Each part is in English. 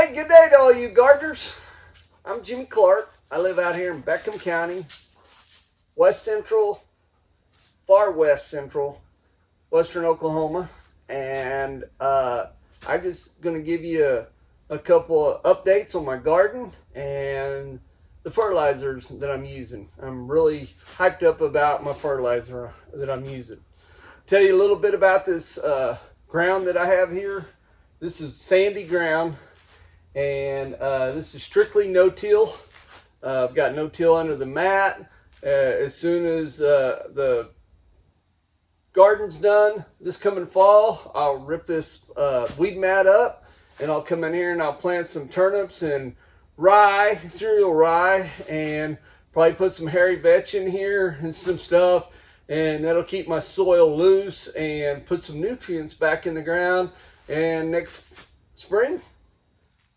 Hey, good day to all you gardeners. I'm Jimmy Clark. I live out here in Beckham County, west central, far west central, western Oklahoma. And I'm just going to give you a couple of updates on my garden and the fertilizers that I'm using. I'm really hyped up about my fertilizer that I'm using. Tell you a little bit about this ground that I have here. This is sandy ground, and this is strictly no-till. I've got no-till under the mat. As soon as the garden's done this coming fall, I'll rip this weed mat up, and I'll come in here and I'll plant some turnips and rye, cereal rye, and probably put some hairy vetch in here and some stuff, and that'll keep my soil loose and put some nutrients back in the ground. And next spring,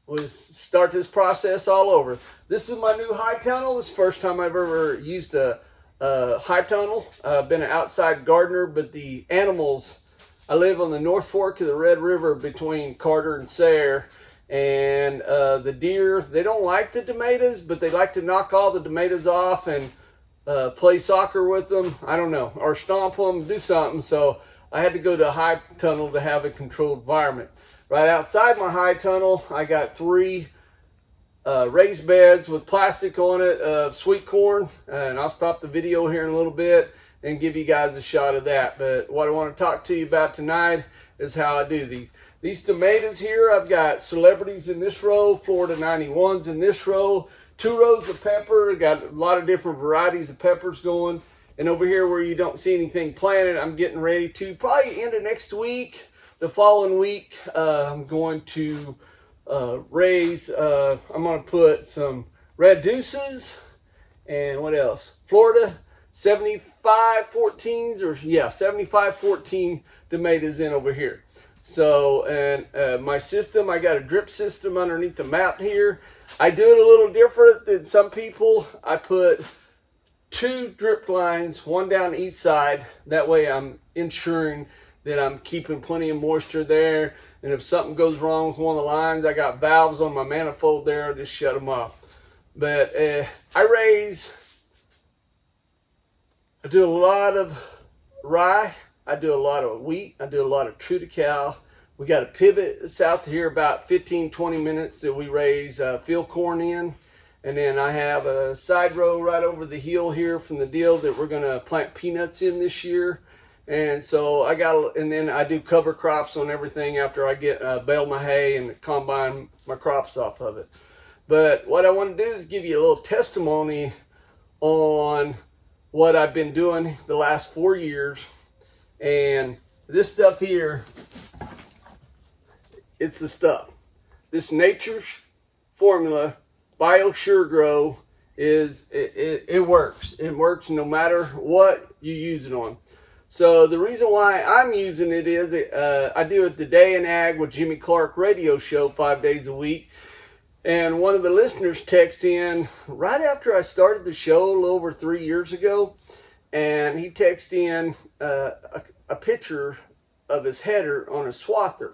we'll start this process all over. This is my new high tunnel. This is the first time I've ever used a high tunnel. I've been an outside gardener, but the animals, I live on the North Fork of the Red River between Carter and Sayre, and the deer, they don't like the tomatoes, but they like to knock all the tomatoes off and play soccer with them. I don't know, or stomp them, do something. So I had to go to a high tunnel to have a controlled environment. Right outside my high tunnel, I got 3 raised beds with plastic on it of sweet corn, and I'll stop the video here in a little bit and give you guys a shot of that. But what I want to talk to you about tonight is how I do these. These tomatoes here, I've got celebrities in this row, Florida 91s in this row, 2 rows of pepper. Got a lot of different varieties of peppers going. And over here where you don't see anything planted, I'm getting ready to, probably end of next week, the following week, I'm going to raise, I'm going to put some red deuces and what else? Florida 7514s, or yeah, 7514 tomatoes in over here. So, and my system, I got a drip system underneath the map here. I do it a little different than some people. I put 2 drip lines, one down each side. That way I'm ensuring that I'm keeping plenty of moisture there. And if something goes wrong with one of the lines, I got valves on my manifold there. I'll just shut them off. But I do a lot of rye. I do a lot of wheat. I do a lot of triticale. We got a pivot south here about 15-20 minutes that we raise field corn in. And then I have a side row right over the hill here from the deal that we're going to plant peanuts in this year. And so and then I do cover crops on everything after I get bale my hay and combine my crops off of it. But what I want to do is give you a little testimony on what I've been doing the last 4 years. And this stuff here, it's the stuff. This Nature's Formula BioSure Grow it works. It works no matter what you use it on. So the reason why I'm using it is I do it Today in Ag with Jimmy Clark radio show 5 days a week. And one of the listeners texted in right after I started the show a little over 3 years ago. And he texted in a picture of his header on a swather.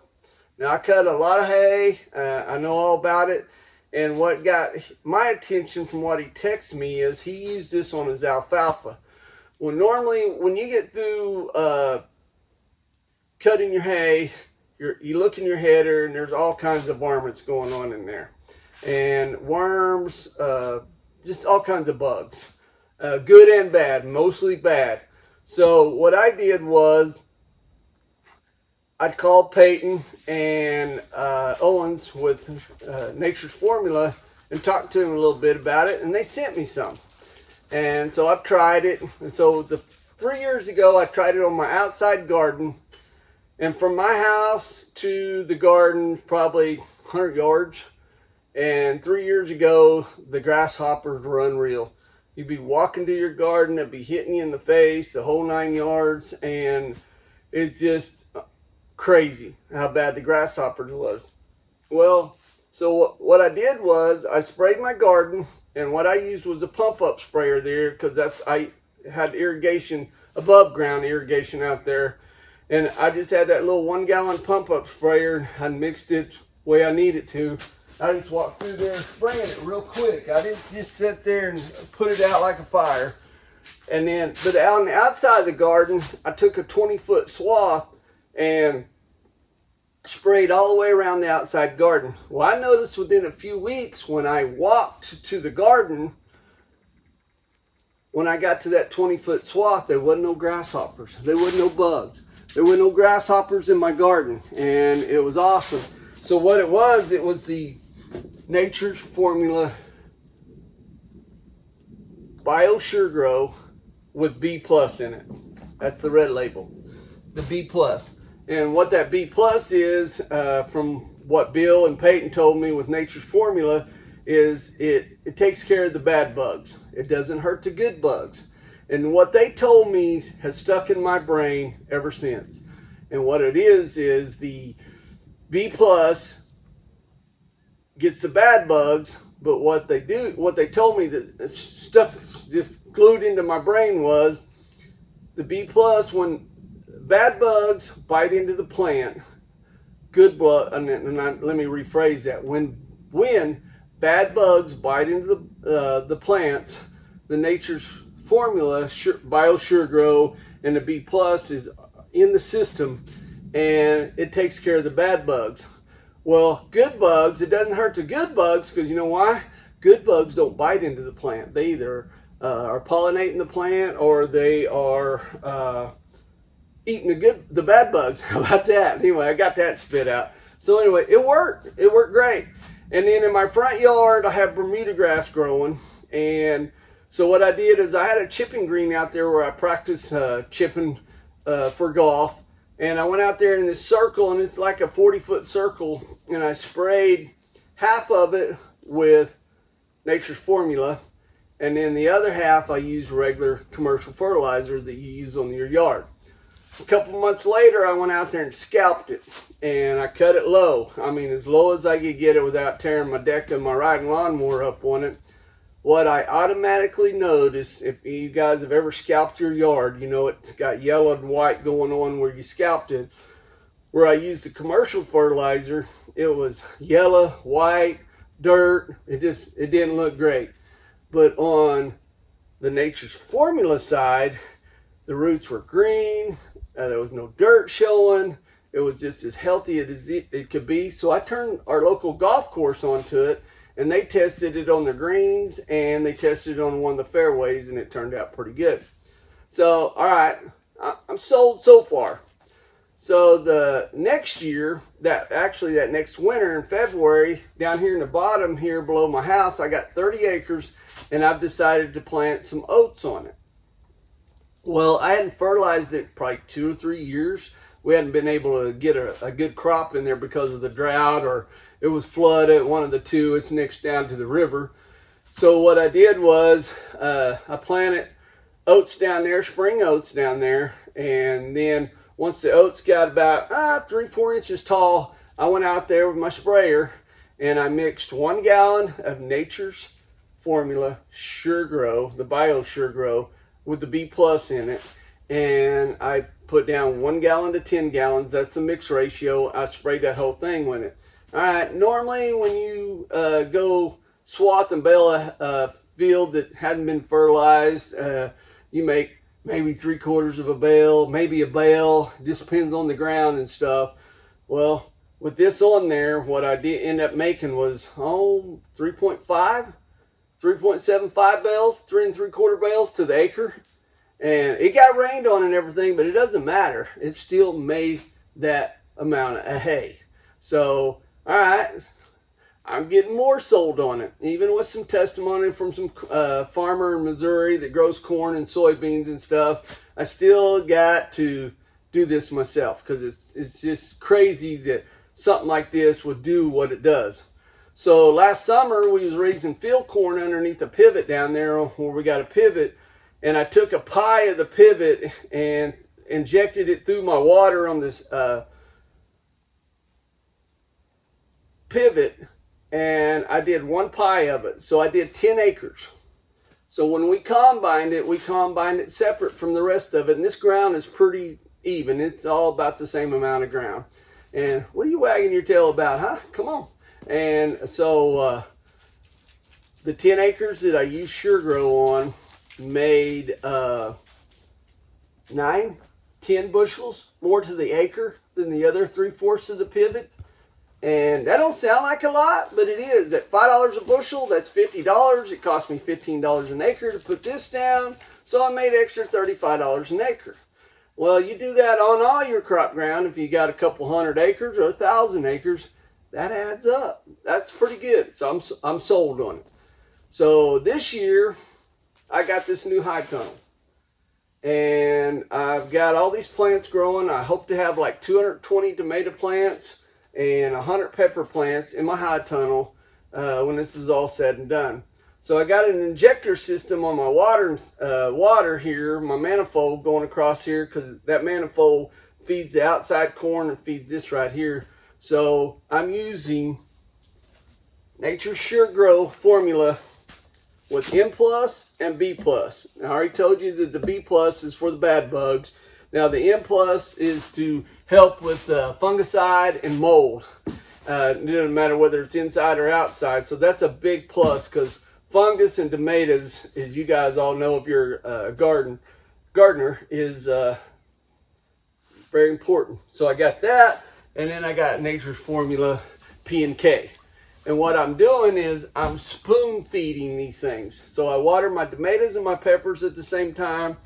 Now I cut a lot of hay. I know all about it. And what got my attention from what he texted me is he used this on his alfalfa. Well, normally when you get through cutting your hay, you look in your header and there's all kinds of varmints going on in there. And worms, just all kinds of bugs. Good and bad, mostly bad. So what I did was I called Peyton and Owens with Nature's Formula and talked to them a little bit about it, and they sent me some. And so I've tried it. And so 3 years ago, I tried it on my outside garden. And from my house to the garden, probably 100 yards. And 3 years ago, the grasshoppers were unreal. You'd be walking to your garden, they'd be hitting you in the face, the whole 9 yards. And it's just crazy how bad the grasshoppers was. Well, so what I did was I sprayed my garden, and what I used was a pump up sprayer there because I had irrigation, above ground irrigation out there, and I just had that little 1 gallon pump up sprayer. I mixed it the way I need it to, I just walked through there spraying it real quick. I didn't just sit there and put it out like a fire. And then, but out on the outside of the garden, I took a 20-foot swath and sprayed all the way around the outside garden. Well, I noticed within a few weeks when I walked to the garden, when I got to that 20-foot swath, there wasn't no grasshoppers. There wasn't no bugs. There were no grasshoppers in my garden, and it was awesome. So what it was the Nature's Formula Bio Sure Grow with B Plus in it. That's the red label, the B Plus. And what that B Plus is, from what Bill and Peyton told me with Nature's Formula, is it takes care of the bad bugs. It doesn't hurt the good bugs. And what they told me has stuck in my brain ever since. And what it is the B Plus gets the bad bugs, but what they told me, that stuff just glued into my brain, was the B Plus, when bad bugs bite into the plant, good bug, let me rephrase that. When bad bugs bite into the plants, the Nature's Formula Bio Sure Grow and the B Plus is in the system, and it takes care of the bad bugs. Well, good bugs, it doesn't hurt the good bugs, because you know why? Good bugs don't bite into the plant. They either are pollinating the plant, or they are eating the bad bugs. How about that? Anyway, I got that spit out. So anyway, it worked. It worked great. And then in my front yard, I have Bermuda grass growing. And so what I did is I had a chipping green out there where I practice chipping for golf. And I went out there in this circle, and it's like a 40-foot circle. And I sprayed half of it with Nature's Formula. And then the other half, I used regular commercial fertilizer that you use on your yard. A couple months later, I went out there and scalped it, and I cut it low. I mean, as low as I could get it without tearing my deck of my riding lawnmower up on it. What I automatically noticed, if you guys have ever scalped your yard, you know it's got yellow and white going on where you scalped it. Where I used the commercial fertilizer, it was yellow, white, dirt. It didn't look great. But on the Nature's Formula side, the roots were green. There was no dirt showing. It was just as healthy as it could be. So I turned our local golf course onto it, and they tested it on the greens, and they tested it on one of the fairways, and it turned out pretty good. So, all right, I'm sold so far. So the next year, that next winter in February, down here in the bottom here below my house, I got 30 acres, and I've decided to plant some oats on it. Well, I hadn't fertilized it probably 2 or 3 years. We hadn't been able to get a good crop in there because of the drought, or it was flooded, one of the two. It's next down to the river. So what I did was I planted oats down there, spring oats down there, and then once the oats got about 3-4 inches tall, I went out there with my sprayer, and I mixed 1 gallon of Nature's Formula Sure Grow, the Bio Sure Grow, with the B Plus in it, and I put down 1 gallon to 10 gallons. That's the mix ratio. I sprayed that whole thing with it. All right, normally when you go swath and bale a field that hadn't been fertilized, you make maybe 3/4 of a bale, maybe a bale. Just depends on the ground and stuff. Well, with this on there, what I did end up making was 3.75 bales, 3 3/4 bales to the acre. And it got rained on and everything, but it doesn't matter. It still made that amount of hay. So, all right, I'm getting more sold on it. Even with some testimony from some farmer in Missouri that grows corn and soybeans and stuff, I still got to do this myself, because it's just crazy that something like this would do what it does. So last summer, we was raising field corn underneath a pivot down there where we got a pivot, and I took a pie of the pivot and injected it through my water on this pivot, and I did 1 pie of it. So I did 10 acres. So when we combined it separate from the rest of it, and this ground is pretty even. It's all about the same amount of ground. And what are you wagging your tail about, huh? Come on. And so the 10 acres that I used SureGrow on made 9-10 bushels more to the acre than the other 3/4 of the pivot. And that don't sound like a lot, but it is. At $5 a bushel, that's $50. It cost me $15 an acre to put this down, so I made extra $35 an acre. Well, you do that on all your crop ground. If you got a couple hundred acres or 1,000 acres, that adds up. That's pretty good. So I'm sold on it. So this year, I got this new high tunnel. And I've got all these plants growing. I hope to have like 220 tomato plants and 100 pepper plants in my high tunnel when this is all said and done. So I got an injector system on my water here, my manifold going across here, because that manifold feeds the outside corn and feeds this right here. So I'm using Nature's SureGrow formula with N plus and B plus. I already told you that the B plus is for the bad bugs. Now the N plus is to help with fungicide and mold. It doesn't matter whether it's inside or outside. So that's a big plus, because fungus and tomatoes, as you guys all know if you're a gardener, is very important. So I got that, and then I got Nature's Formula P and K. And what I'm doing is I'm spoon feeding these things. So I water my tomatoes and my peppers at the same time.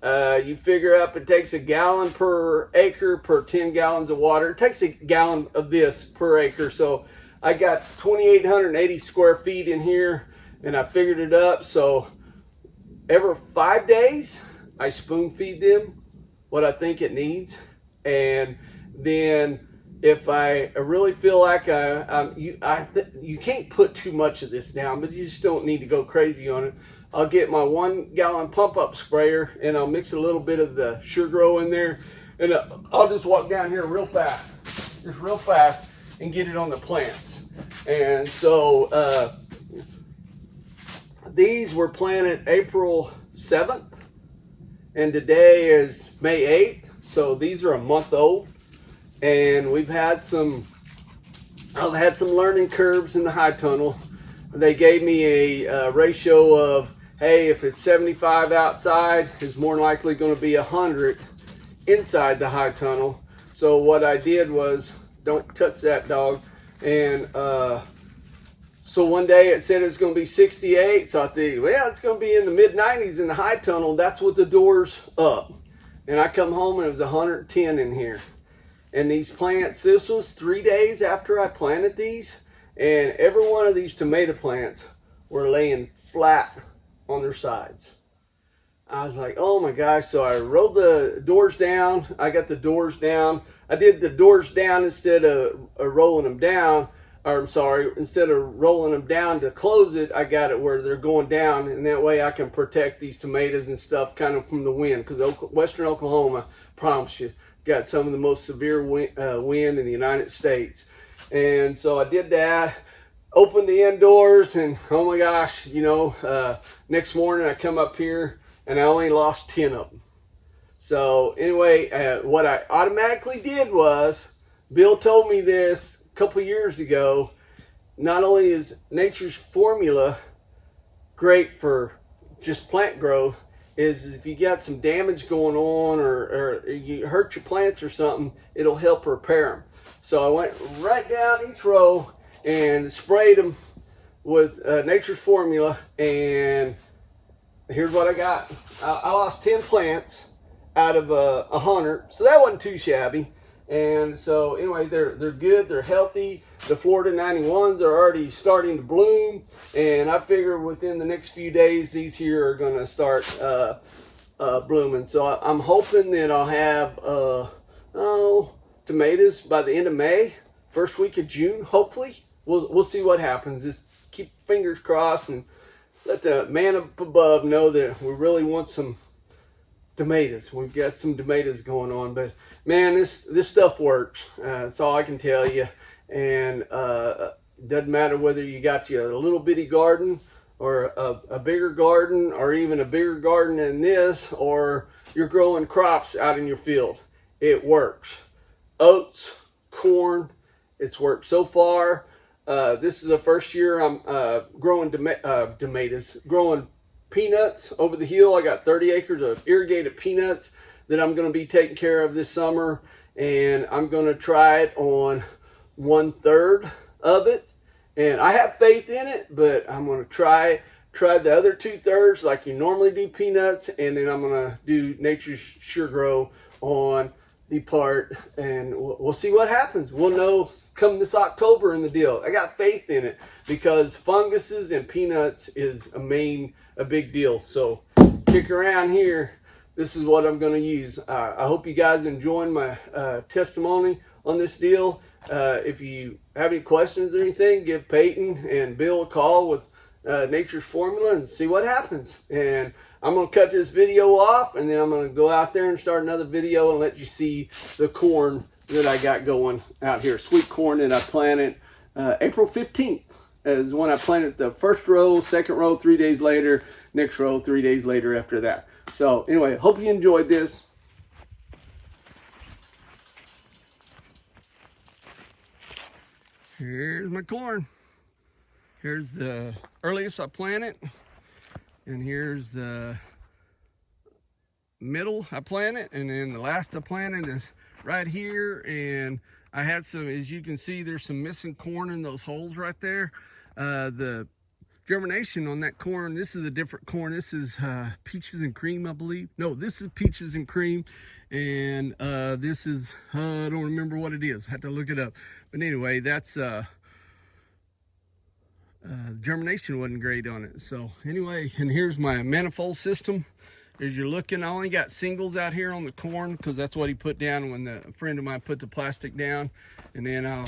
You figure up it takes a gallon per acre per 10 gallons of water. It takes a gallon of this per acre. So I got 2,880 square feet in here, and I figured it up. So every 5 days, I spoon feed them what I think it needs. And then if I really feel like you can't put too much of this down, but you just don't need to go crazy on it. I'll get my 1 gallon pump up sprayer and I'll mix a little bit of the SureGrow in there, and I'll just walk down here real fast and get it on the plants. And so these were planted April 7th, and today is May 8th, so these are a month old. And I've had some learning curves in the high tunnel. They gave me a ratio of, hey, if it's 75 outside, it's more likely going to be 100 inside the high tunnel. So what I did was, don't touch that dog. And so one day it said it's going to be 68. So I think, well, it's going to be in the mid 90s in the high tunnel. That's with the doors up. And I come home and it was 110 in here. And these plants, this was 3 days after I planted these, and every one of these tomato plants were laying flat on their sides. I was like, oh my gosh. So I rolled the doors down. I got the doors down. I did the doors down instead of rolling them down. Or I'm sorry, instead of rolling them down to close it, I got it where they're going down, and that way I can protect these tomatoes and stuff kind of from the wind, because western Oklahoma, promise you, got some of the most severe wind in the United States. And so I did that, opened the indoors, and oh my gosh, next morning I come up here and I only lost 10 of them. So anyway, what I automatically did was, Bill told me this a couple years ago, not only is Nature's Formula great for just plant growth, is if you got some damage going on or you hurt your plants or something, it'll help repair them. So I went right down each row and sprayed them with Nature's Formula, and here's what I got. I lost 10 plants out of 100, so that wasn't too shabby. And so anyway, they're good, they're healthy. The Florida 91s are already starting to bloom, and I figure within the next few days these here are going to start blooming. So I'm hoping that I'll have tomatoes by the end of May, first week of June. Hopefully, we'll see what happens. Just keep fingers crossed and let the man up above know that we really want some tomatoes. We've got some tomatoes going on, but man, this stuff works. That's all I can tell you. And doesn't matter whether you got you a little bitty garden or a bigger garden, or even a bigger garden than this, or you're growing crops out in your field. It works. Oats, corn, it's worked so far. This is the first year I'm growing tomatoes, growing peanuts over the hill. I got 30 acres of irrigated peanuts that I'm going to be taking care of this summer, and I'm going to try it on 1/3 of it. And I have faith in it, but I'm going to try the other 2/3 like you normally do peanuts, and then I'm going to do Nature's Sure Grow on the part, and we'll see what happens. We'll know come this October in the deal. I got faith in it because funguses and peanuts is a big deal. So kick around here. This is what I'm going to use. I hope you guys enjoyed my testimony on this deal. If you have any questions or anything, give Peyton and Bill a call with Nature's Formula and see what happens. And I'm going to cut this video off, and then I'm going to go out there and start another video and let you see the corn that I got going out here. Sweet corn that I planted April 15th is when I planted the first row, second row 3 days later, next row 3 days later after that. So anyway, hope you enjoyed this. Here's my corn. Here's the earliest I planted, and here's the middle I planted, and then the last I planted is right here. And I had some, as you can see, there's some missing corn in those holes right there. The germination on that corn, this is a different corn. This is peaches and cream, I believe. No, this is peaches and cream, and this is I don't remember what it is. I had to look it up. But anyway, that's germination wasn't great on it. So anyway, and here's my manifold system. As you're looking, I only got singles out here on the corn because that's what he put down when a friend of mine put the plastic down. And then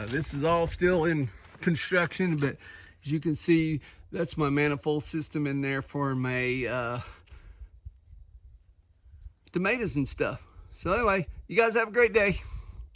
this is all still in construction, but as you can see, that's my manifold system in there for my tomatoes and stuff. So anyway, you guys have a great day.